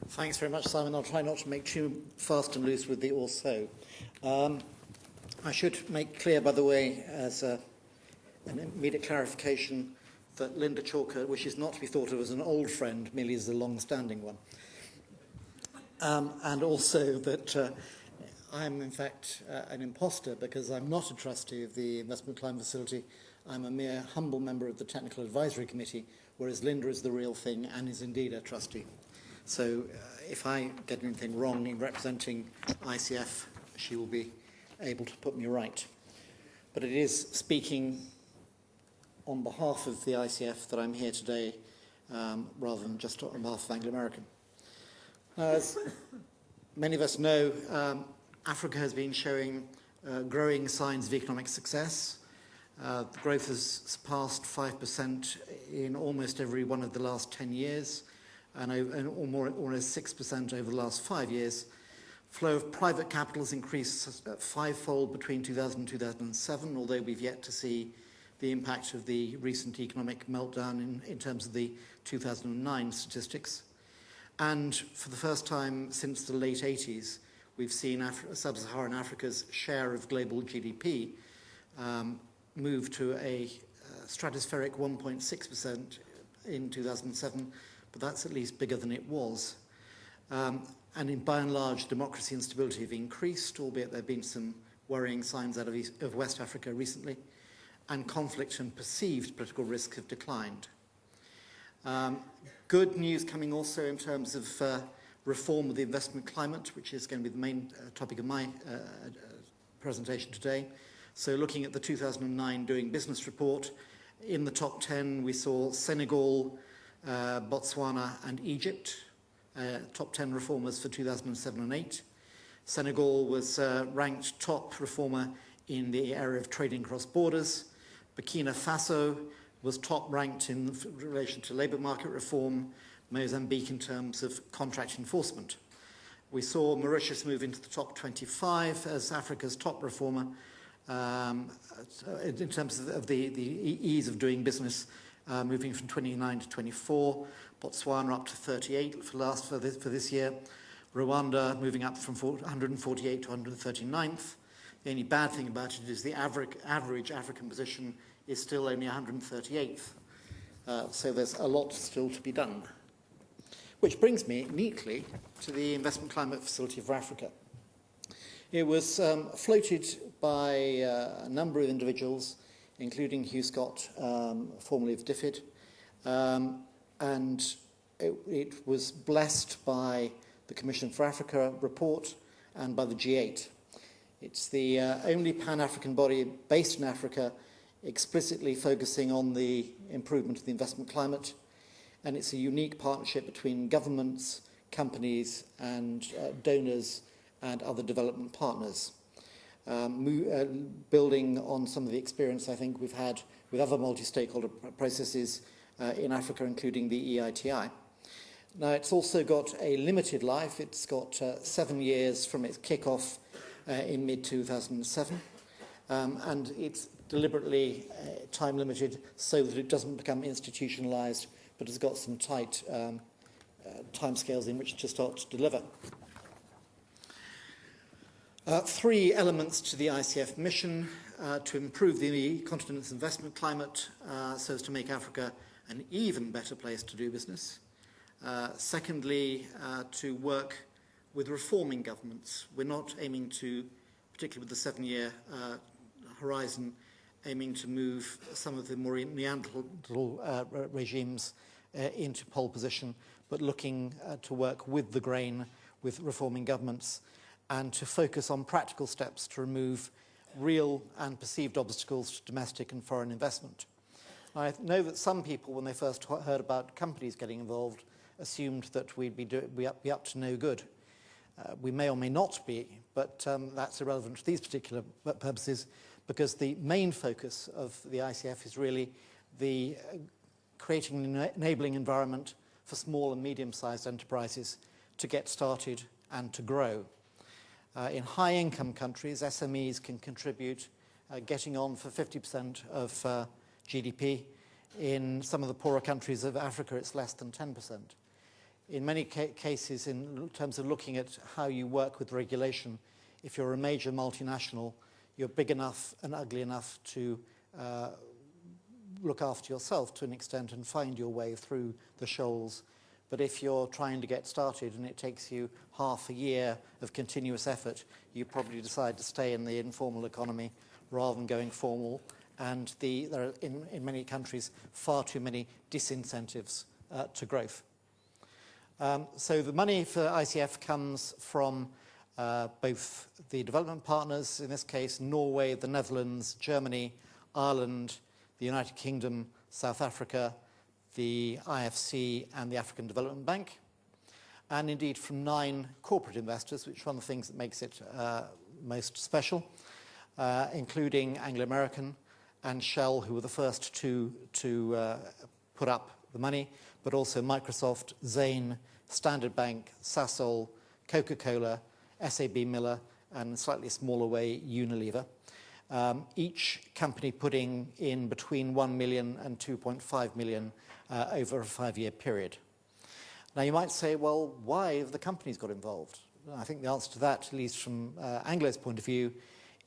Thanks very much, Simon. I'll try not to make too fast and loose with the also. I should make clear, by the way, as an immediate clarification, that Linda Chalker wishes not to be thought of as an old friend, merely as a long-standing one. And also that I'm, in fact, an imposter because I'm not a trustee of the Investment Climate Facility. I'm a mere humble member of the Technical Advisory Committee, whereas Linda is the real thing and is indeed a trustee. So if I get anything wrong in representing ICF, she will be able to put me right. But it is speaking on behalf of the ICF that I'm here today, rather than just on behalf of Anglo American. As many of us know, Africa has been showing growing signs of economic success. The growth has surpassed 5% in almost every one of the last 10 years, and almost 6% over the last 5 years. Flow of private capital has increased fivefold between 2000 and 2007, although we've yet to see the impact of the recent economic meltdown in terms of the 2009 statistics. And for the first time since the late 80s, we've seen sub-Saharan Africa's share of global GDP move to a stratospheric 1.6% in 2007, but that's at least bigger than it was. And by and large, democracy and stability have increased, albeit there have been some worrying signs out of West Africa recently, and conflict and perceived political risk have declined. Good news coming also in terms of reform of the investment climate, which is going to be the main topic of my presentation today. So looking at the 2009 Doing Business report, in the top 10 we saw Senegal, Botswana and Egypt, top 10 reformers for 2007 and 8. Senegal was ranked top reformer in the area of trading cross borders. Burkina Faso was top ranked in relation to labour market reform. Mozambique in terms of contract enforcement. We saw Mauritius move into the top 25 as Africa's top reformer in terms of the ease of doing business, moving from 29 to 24. Botswana up to 38 for this year. Rwanda moving up from 148 to 139th. The only bad thing about it is the average African position is still only 138th. So there's a lot still to be done. Which brings me neatly to the Investment Climate Facility for Africa. It was floated by a number of individuals, including Hugh Scott, formerly of DFID, and it was blessed by the Commission for Africa report and by the G8. It's the only Pan-African body based in Africa explicitly focusing on the improvement of the investment climate, and it's a unique partnership between governments, companies and donors and other development partners, building on some of the experience I think we've had with other multi-stakeholder processes in Africa, including the EITI. Now, it's also got a limited life. It's got 7 years from its kick-off in mid-2007, and it's deliberately time-limited so that it doesn't become institutionalized, but has got some tight timescales in which to start to deliver. 3 elements to the ICF mission: to improve the continent's investment climate so as to make Africa an even better place to do business. Secondly, to work with reforming governments. We're not aiming to, particularly with the 7-year horizon, aiming to move some of the more Neanderthal regimes into pole position, but looking to work with the grain, with reforming governments, and to focus on practical steps to remove real and perceived obstacles to domestic and foreign investment. I know that some people, when they first heard about companies getting involved, assumed that we'd be up to no good. We may or may not be, but that's irrelevant to these particular purposes, because the main focus of the ICF is really the creating an enabling environment for small and medium-sized enterprises to get started and to grow. In high-income countries, SMEs can contribute getting on for 50% of GDP. In some of the poorer countries of Africa, it's less than 10%. In many cases, in terms of looking at how you work with regulation, if you're a major multinational, you're big enough and ugly enough to look after yourself to an extent and find your way through the shoals. But if you're trying to get started and it takes you half a year of continuous effort, you probably decide to stay in the informal economy rather than going formal. And there are, in many countries, far too many disincentives to growth. So the money for ICF comes from both the development partners, in this case Norway, the Netherlands, Germany, Ireland, the United Kingdom, South Africa, the IFC and the African Development Bank, and indeed from 9 corporate investors, which is one of the things that makes it most special, including Anglo-American and Shell, who were the first to put up the money, but also Microsoft, Zain, Standard Bank, Sasol, Coca-Cola, SAB Miller, and in a slightly smaller way, Unilever. Each company putting in between 1 million and 2.5 million over a 5-year period. Now you might say, well, why have the companies got involved? I think the answer to that, at least from Anglo's point of view,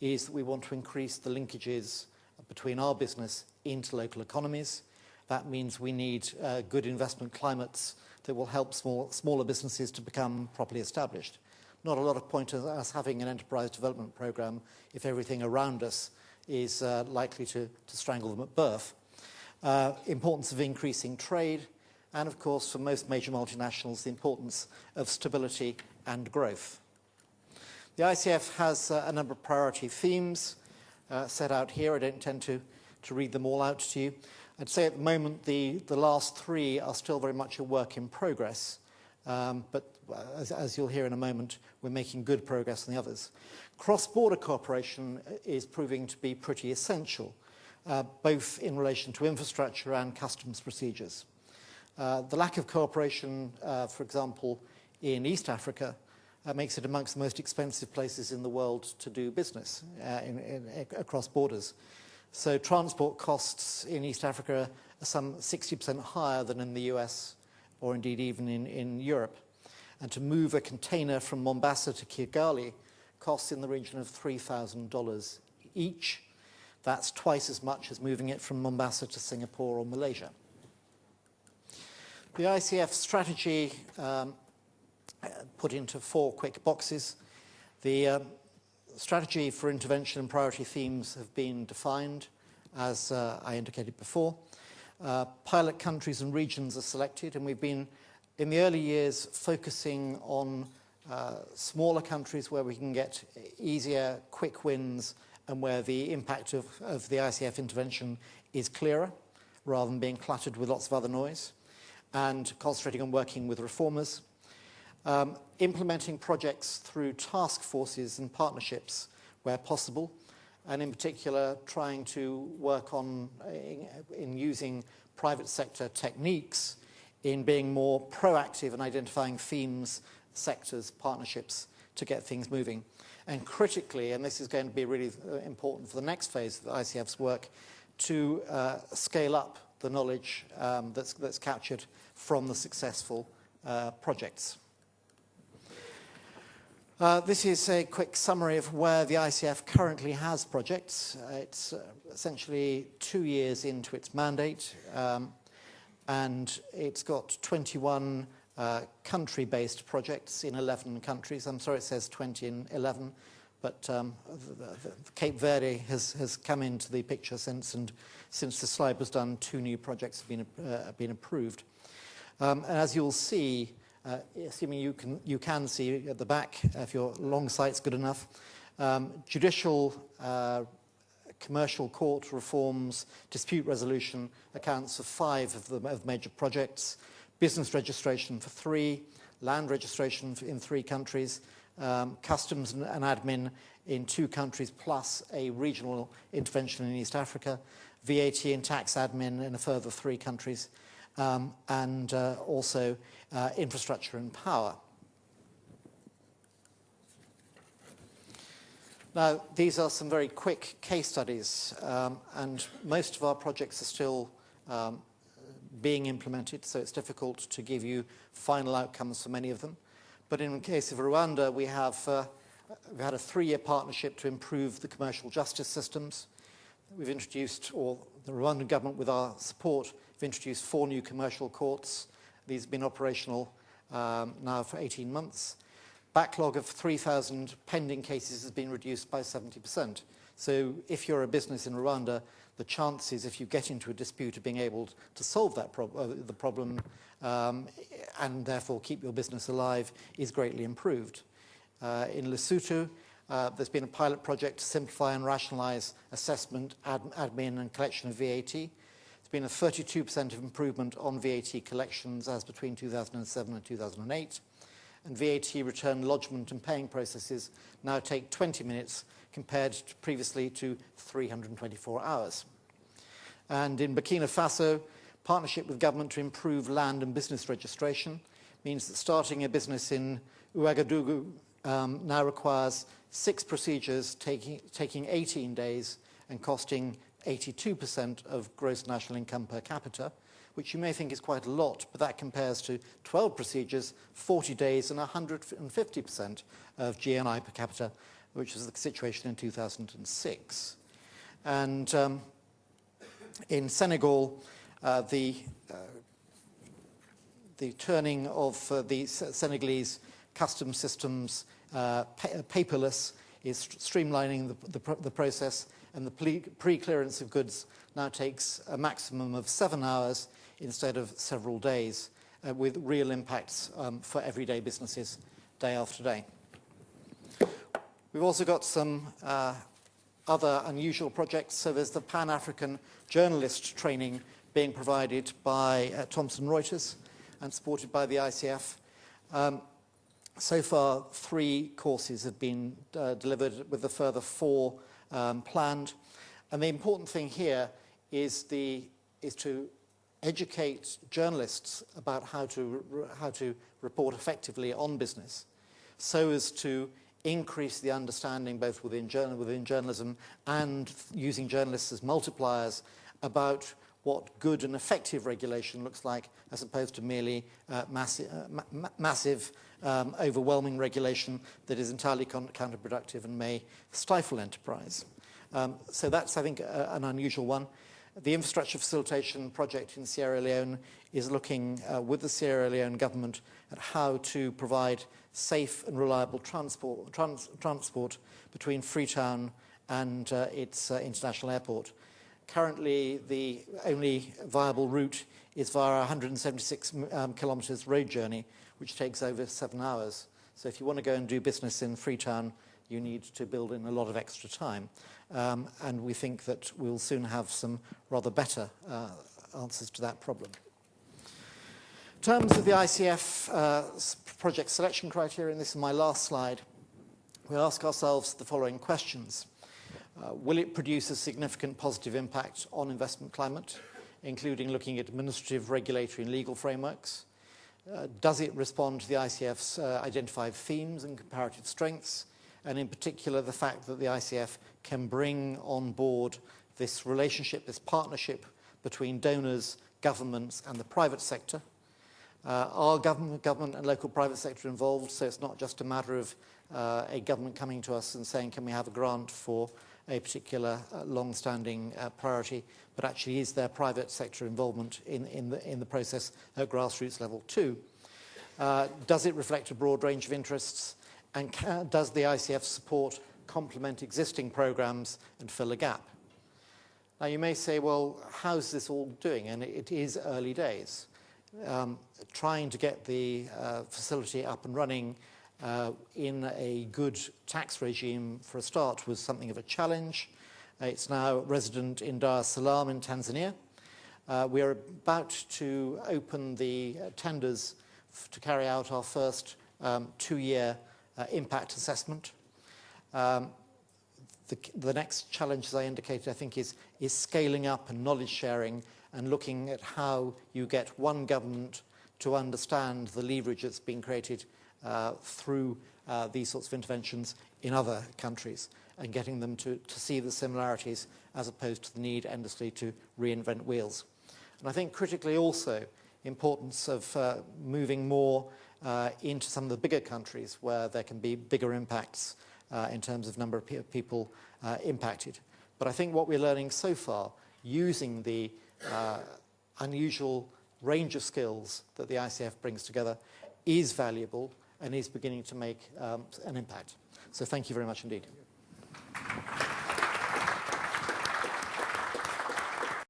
is that we want to increase the linkages between our business into local economies. That means we need good investment climates that will help smaller businesses to become properly established. Not a lot of point in us having an enterprise development program if everything around us is likely to strangle them at birth. Importance of increasing trade, and of course for most major multinationals the importance of stability and growth. The ICF has a number of priority themes set out here. I don't intend to read them all out to you. I'd say at the moment the last 3 are still very much a work in progress, but as you'll hear in a moment, we're making good progress on the others. Cross-border cooperation is proving to be pretty essential, both in relation to infrastructure and customs procedures. The lack of cooperation, for example, in East Africa, makes it amongst the most expensive places in the world to do business across borders. So transport costs in East Africa are some 60% higher than in the US or indeed even in Europe. And to move a container from Mombasa to Kigali costs in the region of $3,000 each. That's twice as much as moving it from Mombasa to Singapore or Malaysia. The ICF strategy put into 4 quick boxes. The strategy for intervention and priority themes have been defined, as I indicated before. Pilot countries and regions are selected, and we've been, in the early years, focusing on smaller countries where we can get easier, quick wins, and where the impact of the ICF intervention is clearer, rather than being cluttered with lots of other noise, and concentrating on working with reformers. Implementing projects through task forces and partnerships where possible, and in particular trying to work on in using private sector techniques in being more proactive in identifying themes, sectors, partnerships to get things moving. And critically, and this is going to be really important for the next phase of the ICF's work, to scale up the knowledge that's captured from the successful projects. This is a quick summary of where the ICF currently has projects. It's essentially 2 years into its mandate, and it's got 21 country-based projects in 11 countries. I'm sorry it says 20 in 11, but Cape Verde has come into the picture since, and since the slide was done, 2 new projects have been approved. And as you'll see, assuming you can see at the back, if your long sight's good enough, judicial, commercial court reforms, dispute resolution accounts for 5 of the major projects, business registration for 3, land registration in 3 countries, customs and admin in 2 countries, plus a regional intervention in East Africa, VAT and tax admin in a further 3 countries, and also infrastructure and power. Now, these are some very quick case studies, and most of our projects are still being implemented, so it's difficult to give you final outcomes for many of them. But in the case of Rwanda, we have we've had a 3-year partnership to improve the commercial justice systems. We've introduced, or the Rwandan government with our support, have introduced 4 new commercial courts. These have been operational now for 18 months. Backlog of 3,000 pending cases has been reduced by 70%. So if you're a business in Rwanda, the chances, if you get into a dispute, of being able to solve that the problem and therefore keep your business alive is greatly improved. In Lesotho, there's been a pilot project to simplify and rationalize assessment, admin and collection of VAT. There's been a 32% improvement on VAT collections as between 2007 and 2008. And VAT return lodgement and paying processes now take 20 minutes compared to previously to 324 hours. And in Burkina Faso, partnership with government to improve land and business registration means that starting a business in Ouagadougou now requires 6 procedures taking 18 days and costing 82% of gross national income per capita, which you may think is quite a lot, but that compares to 12 procedures, 40 days, and 150% of GNI per capita, which was the situation in 2006. And in Senegal, the turning of the Senegalese customs systems paperless is streamlining the process, and the pre-clearance of goods now takes a maximum of 7 hours instead of several days, with real impacts for everyday businesses day after day. We've also got some other unusual projects. So there's the Pan-African journalist training being provided by Thomson Reuters and supported by the ICF. So far, 3 courses have been delivered, with a further 4 planned. And the important thing here is to educate journalists about how to report effectively on business, so as to increase the understanding both within journalism and using journalists as multipliers about what good and effective regulation looks like, as opposed to merely massive, overwhelming regulation that is entirely counterproductive and may stifle enterprise. So that's, I think, an unusual one. The infrastructure facilitation project in Sierra Leone is looking with the Sierra Leone government at how to provide safe and reliable transport between Freetown and its international airport. Currently, the only viable route is via a 176 kilometres road journey, which takes over 7 hours. So if you want to go and do business in Freetown, you need to build in a lot of extra time. And we think that we'll soon have some rather better answers to that problem. In terms of the ICF Project Selection Criteria, and this is my last slide, we'll ask ourselves the following questions. Will it produce a significant positive impact on investment climate, including looking at administrative, regulatory and legal frameworks? Does it respond to the ICF's identified themes and comparative strengths, and in particular the fact that the ICF can bring on board this relationship, this partnership between donors, governments and the private sector? Are government and local private sector involved, so it's not just a matter of a government coming to us and saying, can we have a grant for a particular long-standing priority, but actually is there private sector involvement in the process at grassroots level too? Does it reflect a broad range of interests? And does the ICF support complement existing programs and fill a gap? Now you may say, well, how's this all doing? And it is early days. Trying to get the facility up and running in a good tax regime for a start was something of a challenge. It's now resident in Dar es Salaam in Tanzania. We are about to open the tenders to carry out our first 2-year impact assessment. The next challenge, as I indicated, I think is scaling up and knowledge sharing and looking at how you get one government to understand the leverage that's been created through these sorts of interventions in other countries, and getting them to see the similarities as opposed to the need endlessly to reinvent wheels. And I think critically also, importance of moving more into some of the bigger countries where there can be bigger impacts in terms of number of people impacted. But I think what we're learning so far, using the unusual range of skills that the ICF brings together, is valuable and is beginning to make an impact. So thank you very much indeed.